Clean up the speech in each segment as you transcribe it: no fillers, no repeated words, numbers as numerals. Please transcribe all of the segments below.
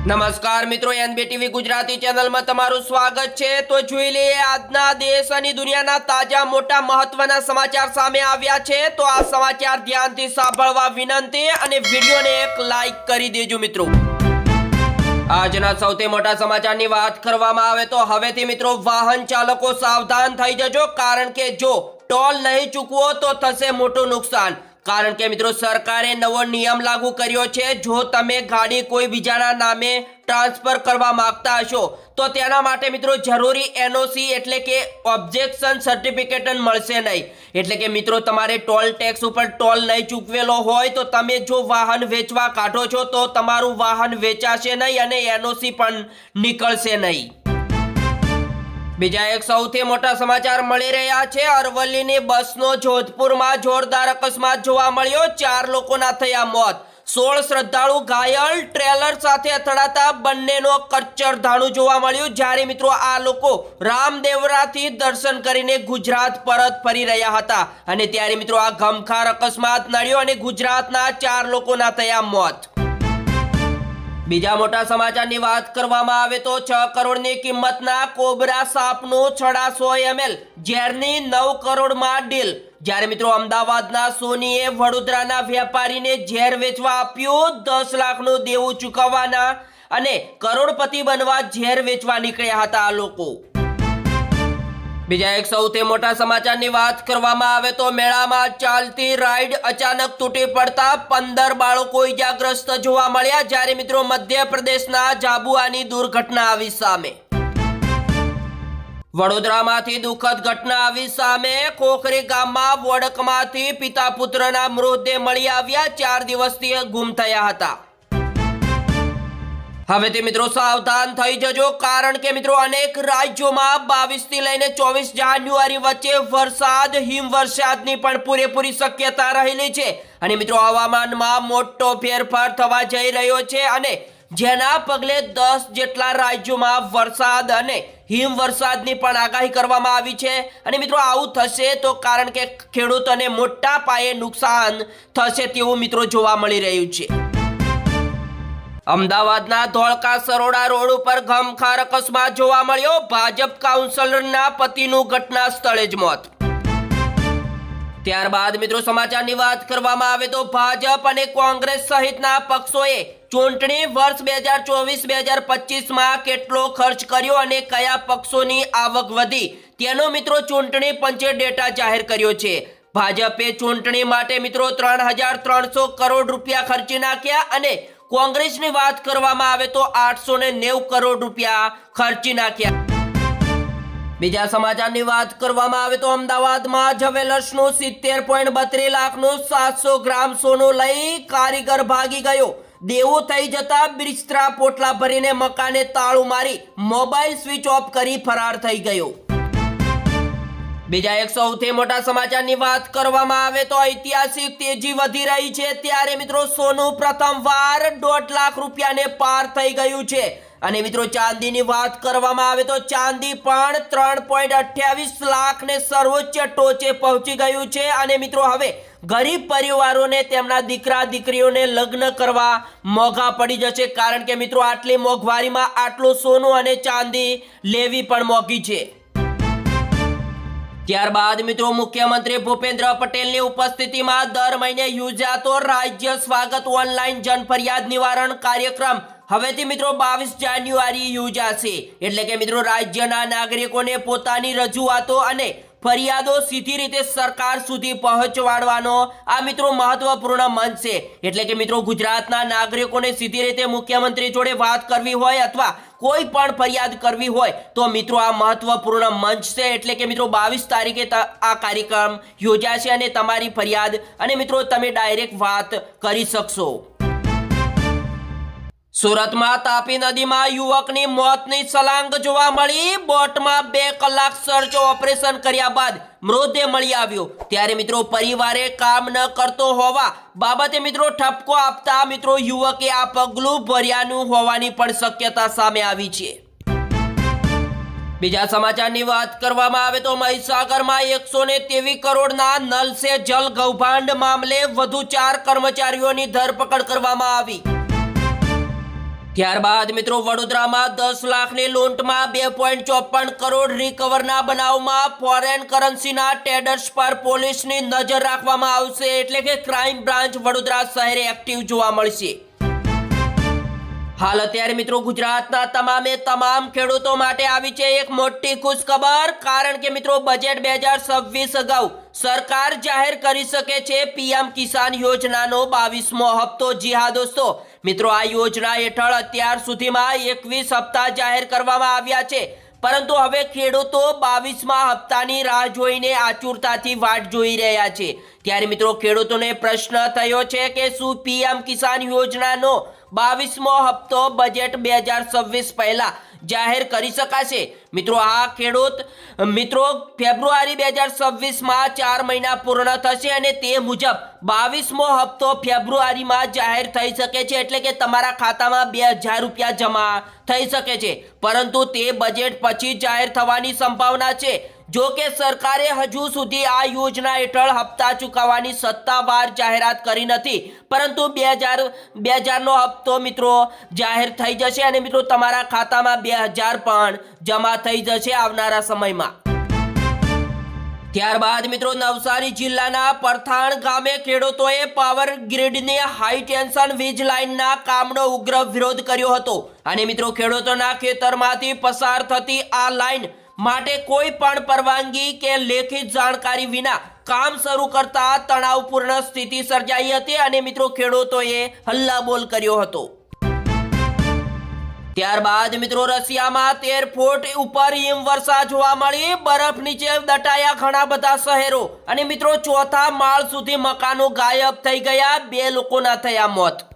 નમસ્કાર મિત્રો, એનબીટીવી ગુજરાતી ચેનલમાં તમારું સ્વાગત છે। તો જોઈ લઈએ આજના દેશ અને દુનિયાના તાજા મોટા મહત્વના સમાચાર સામે આવ્યા છે। તો આ સમાચાર ધ્યાનથી સાંભળવા વિનંતી અને વિડીયોને એક લાઈક કરી દેજો મિત્રો। આજના સૌથી મોટા સમાચારની વાત કરવામાં આવે તો હવેથી મિત્રો વાહન ચાલકો સાવધાન થઈ જજો, કારણ કે જો ટોલ નહીં ચૂકવો તો થશે મોટું નુકસાન। કારણ કે મિત્રો સરકારે નવો નિયમ લાગુ કર્યો છે। જો તમે ગાડી કોઈ બીજાના નામે ટ્રાન્સફર કરવા માંગતા હશો તો તેના માટે મિત્રો જરૂરી એનઓસી એટલે કે ઓબ્જેક્શન સર્ટિફિકેટ મળશે નહીં। એટલે કે મિત્રો તમારે ટોલ ટેક્સ ઉપર ટોલ નહીં ચૂકવેલો હોય તો તમે જો વાહન વેચવા કાઢો છો તો તમારું વાહન વેચાશે નહીં અને એનઓસી પણ નીકળશે નહીં। બીજા એક સૌથી મોટા સમાચાર મળી રહ્યા છે। અરવલ્લીની બસનો જોધપુરમાં જોરદાર અકસ્માત જોવા મળ્યો। 4 લોકોના થયા મોત, 16 શ્રદ્ધાળુ ઘાયલ। ટ્રેલર સાથે અથડાતા બંનેનો કચ્ચરધાણું જોવા મળ્યું। જ્યારે મિત્રો આ લોકો રામદેવરાથી દર્શન કરીને ગુજરાત પરત ફરી રહ્યા હતા અને ત્યારે મિત્રો આ ગમખાર અકસ્માત નડ્યો અને ગુજરાતના 4 લોકોના થયા મોત। બીજા મોટા સમાચારની વાત કરવામાં આવે તો 6 કરોડની કિંમતના કોબરા સાપનું 600 ml ઝેરની 9 કરોડમાં ડીલ। જ્યારે મિત્રો અમદાવાદના સોનીએ વડોદરાના વેપારીને ઝેર વેચવા આપ્યું। 10 લાખનું દેવું ચૂકવવાના અને કરોડપતિ બનવા ઝેર વેચવા નીકળ્યા હતા આ લોકો। બીજા એક સૌથી મોટા સમાચારની વાત કરવામાં આવે તો મેળામાં ચાલતી રાઈડ અચાનક તૂટી પડતા 15 બાળકો ઇજાગ્રસ્ત જોવા મળ્યા। જ્યારે મિત્રો મધ્યપ્રદેશના જાબુઆની દુર્ઘટના આવી સામે। વડોદરામાંથી દુઃખદ ઘટના આવી સામે। ખોખરી ગામમાં વોડકમાંથી પિતા પુત્રના મૃતદેહ મળી આવ્યા। 4 દિવસથી ગુમ થયા હતા। હવેથી મિત્રો સાવધાન થઈ જજો, કારણ કે મિત્રો અનેક રાજ્યોમાં 22 થી લઈને 24 જાન્યુઆરી વચ્ચે વરસાદ હિમવર્ષાની પણ પૂરેપૂરી શક્યતા રહેલી છે અને મિત્રો હવામાનમાં મોટો ફેરફાર થવા જઈ રહ્યો છે અને જેના પગલે 10 જેટલા રાજ્યોમાં વરસાદ અને હિમવર્ષાની પણ આગાહી કરવામાં આવી છે। અને મિત્રો આવું થશે તો કારણ કે ખેડૂતોને મોટા પાયે નુકસાન થશે તેવું મિત્રો જોવા મળી રહ્યું છે। અમદાવાદના ધોળકા સરોડા રોડ ઉપર ગમખાર અકસ્માત જોવા મળ્યો। ભાજપ કાઉન્સિલરના પતિનું ઘટના સ્થળે જ મોત। ત્યારબાદ મિત્રો સમાચારની વાત કરવામાં આવે તો ભાજપ અને કોંગ્રેસ સહિતના પક્ષોએ ચૂંટણી વર્ષ 2024-2025માં કેટલો ખર્ચ કર્યો અને કયા પક્ષોની આવક વધી તેનો મિત્રો ચૂંટણી પંચે ડેટા જાહેર કર્યો છે। ભાજપે ચૂંટણી માટે મિત્રો 3300 કરોડ રૂપિયા ખર્ચી નાખ્યા અને કોંગ્રેસની વાત કરવામાં આવે તો 890 કરોડ રૂપિયા ખર્ચી નાખ્યા। બીજા સમાચારની વાત કરવામાં આવે તો અમદાવાદમાં જ્વેલર્સનું 70.32 લાખનું 700 ગ્રામ સોનું લઈ કારીગર ભાગી ગયો। દેવું થઈ જતા બિસ્તરા પોટલા ભરીને મકાને તાળું મારી મોબાઈલ સ્વિચ ઓફ કરી ફરાર થઈ ગયો। બીજા એક સૌથી મોટા સમાચારની વાત કરવામાં આવે તો ઐતિહાસિક તેજી વધી રહી છે। ત્યારે મિત્રો સોનું પ્રથમવાર 1.5 લાખ રૂપિયાને પાર થઈ ગયું છે અને મિત્રો ચાંદીની વાત કરવામાં આવે તો ચાંદી પણ 3.28 લાખને સર્વોચ્ચ ટોચે પહોંચી ગયું છે અને મિત્રો હવે ગરીબ પરિવારોને તેમના દીકરા દીકરીઓને લગ્ન કરવા મોંઘા પડી જશે, કારણ કે મિત્રો આટલી મોંઘવારીમાં આટલું સોનું અને ચાંદી લેવી પણ મોંઘી છે। ત્યારબાદ મિત્રો મુખ્યમંત્રી ભૂપેન્દ્ર પટેલની ઉપસ્થિતિમાં દર મહિને યોજાતો રાજ્ય સ્વાગત ઓનલાઈન જનફરિયાદ નિવારણ કાર્યક્રમ હવેથી મિત્રો 22 જાન્યુઆરી યોજાશે। એટલે કે મિત્રો રાજ્યના નાગરિકોને પોતાની રજૂઆતો અને ફરિયાદો સીધી રીતે સરકાર સુધી પહોંચાડવાનો આ મિત્રો મહત્વપૂર્ણ મંચ છે। એટલે કે મિત્રો ગુજરાતના નાગરિકોને સીધી રીતે મુખ્યમંત્રી જોડે વાત કરવી હોય અથવા કોઈ પણ ફરિયાદ કરવી હોય તો મિત્રો આ મહત્વપૂર્ણ મંચ છે। એટલે કે મિત્રો 22 તારીખે આ કાર્યક્રમ યોજાશે અને તમારી ફરિયાદ અને મિત્રો તમે ડાયરેક્ટ વાત કરી શકશો। સુરતમાં તાપી નદીમાં યુવકની મોતની સલાંગ જોવા મળી। બોટમાં 2 કલાક સર્ચ ઓપરેશન કર્યા બાદ મૃતદેહ મળી આવ્યો। ત્યારે મિત્રો પરિવારે કામ ન કરતો હોવા બાબતે મિત્રો ઠપકો આપતા મિત્રો યુવકે આ પગલું ભર્યાનું હોવાની પણ શક્યતા સામે આવી છે। બીજા સમાચારની વાત કરવામાં આવે તો મહીસાગરમાં 123 કરોડના નલ સે જલ કૌભાંડ મામલે વધુ 4 કર્મચારીઓની ધરપકડ કરવામાં આવી। ત્યારબાદ મિત્રો વડોદરામાં 10 લાખની લૂંટમાં 2.54 કરોડ રિકવરના બનાવમાં ફોરેન કરન્સીના ટ્રેડર્સ પર પોલીસની નજર રાખવામાં આવશે, એટલે કે ક્રાઇમ બ્રાન્ચ વડોદરા શહેર એક્ટિવ જોવા મળશે। હાલ અત્યારે મિત્રો ગુજરાતના તમામ ખેડૂતો માટે આવી છે એક મોટી ખુશખબર, કારણ કે મિત્રો બજેટ 2026 અગાઉ સરકાર જાહેર કરી શકે છે પીએમ કિસાન યોજનાનો 22મો હપ્તો। જી હા દોસ્તો, મિત્રો આ યોજના હેઠળ અત્યાર સુધીમાં 21 હપ્તા જાહેર કરવામાં આવ્યા છે, પરંતુ હવે ખેડૂતો 22મા હપ્તાની રાહ જોઈને આતુરતાથી વાટ જોઈ રહ્યા છે। ત્યારે મિત્રો ખેડૂતોને પ્રશ્ન થયો છે કે શું પીએમ કિસાન યોજનાનો 22મો હપ્તો બજેટ 2026 પહેલા જાહેર કરી શકાશે? મિત્રો આ ખેડૂત મિત્રો ફેબ્રુઆરી 2026માં 4 મહિના પૂર્ણ થશે અને તે મુજબ 22મો હપ્તો ફેબ્રુઆરીમાં જાહેર થઈ શકે છે, એટલે કે તમારા ખાતામાં 2000 રૂપિયા જમા થઈ શકે છે, પરંતુ તે બજેટ પછી જાહેર થવાની સંભાવના છે। જો કે સરકારે હજુ સુધી આ યોજના હેઠળ હપ્તા ચૂકવવાની સત્તાવાર જાહેરાત કરી નથી, પરંતુ 2000નો હપ્તો મિત્રો જાહેર થઈ જશે અને મિત્રો તમારા ખાતામાં 2000 પણ જમા થઈ જશે આવનારા સમયમાં। ત્યારબાદ મિત્રો નવસારી જિલ્લાના પરથાણ ગામે ખેડૂતોએ પાવર ગ્રીડની હાઈ ટેન્શન વીજ લાઇનના કામનો ઉગ્ર વિરોધ કર્યો હતો અને મિત્રો ખેડૂતોના ખેતરમાંથી પસાર થતી આ લાઇન માટે કોઈ પણ પરવાનગી કે લેખિત જાણકારી વિના કામ શરૂ કરતા તણાવપૂર્ણ સ્થિતિ સર્જાઈ હતી અને મિત્રો ખેડૂતોએ હલ્લાબોલ કર્યો હતો। ત્યારબાદ મિત્રો રશિયામાં 13 ફૂટ ઉપર હિમવર્ષા જોવા મળી, બરફ નીચે દટાયા ઘણા બધા શહેરો અને મિત્રો ચોથા માળ સુધી મકાનો ગાયબ થઈ ગયા, 2 લોકોના થયા મોત।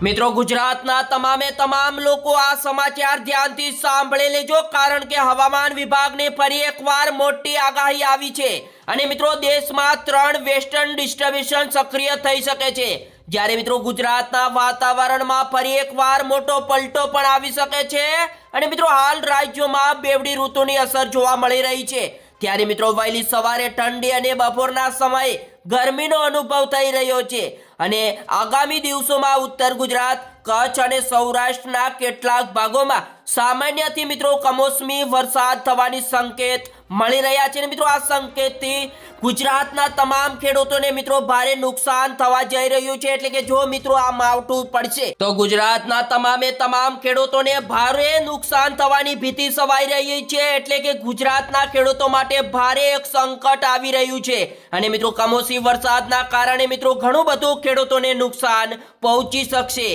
મિત્રો ગુજરાતના તમામ લોકો આ સમાચાર ધ્યાનથી સાંભળી લેજો, કારણ કે હવામાન વિભાગને ફરી એકવાર મોટી આગાહી આવી છે અને મિત્રો દેશમાં 3 વેસ્ટર્ન ડિસ્ટર્બન્સ સક્રિય થઈ શકે છે, જ્યારે મિત્રો ગુજરાતના વાતાવરણમાં ફરી એકવાર મોટો પલટો પણ આવી શકે છે અને મિત્રો હાલ રાજ્યોમાં બેવડી ઋતુની અસર જોવા મળી રહી છે। ત્યારે મિત્રો વહેલી સવારે ઠંડી અને બપોરના સમયે ગરમીનો અનુભવ થઈ રહ્યો છે અને આગામી દિવસોમાં ઉત્તર ગુજરાત, કચ્છ અને સૌરાષ્ટ્રના કેટલાક ભાગોમાં સામાન્યથી મિત્રો કમોસમી વરસાદ થવાની સંકેત મળી રહ્યા છે અને મિત્રો આ સંકેતથી ગુજરાતના તમામ ખેડૂતોને મિત્રો ભારે નુકસાન થવા જઈ રહ્યું છે, એટલે કે જો મિત્રો આ માવઠું પડશે તો ગુજરાતના તમામ ખેડૂતોને ભારે નુકસાન થવાની ભીતિ સવાઈ રહી છે, એટલે કે ગુજરાતના ખેડૂતો માટે ભારે એક સંકટ આવી રહ્યું છે અને મિત્રો કમોસમી વરસાદના કારણે મિત્રો ઘણું બધું ખેડૂતોને નુકસાન પહોંચી શકશે।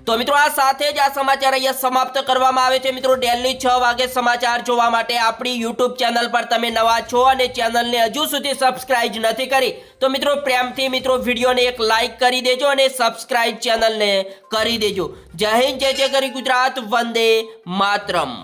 તો મિત્રો આ સાથે જ આ સમાચાર અહીંયા સમાપ્ત કરવામાં આવે છે। મિત્રો ડેલી 6 વાગે સમાચાર જોવા માટે આપણી YouTube ચેનલ પર તમે નવા છો અને ચેનલને હજુ સુધી સબસ્ક્રાઇબ નથી કરી તો મિત્રો પ્રેમથી મિત્રો વિડીયોને એક લાઈક કરી દેજો અને સબસ્ક્રાઇબ ચેનલને કરી દેજો। જય હિન્દ, જય જય ગરી ગુજરાત, વંદે માતરમ।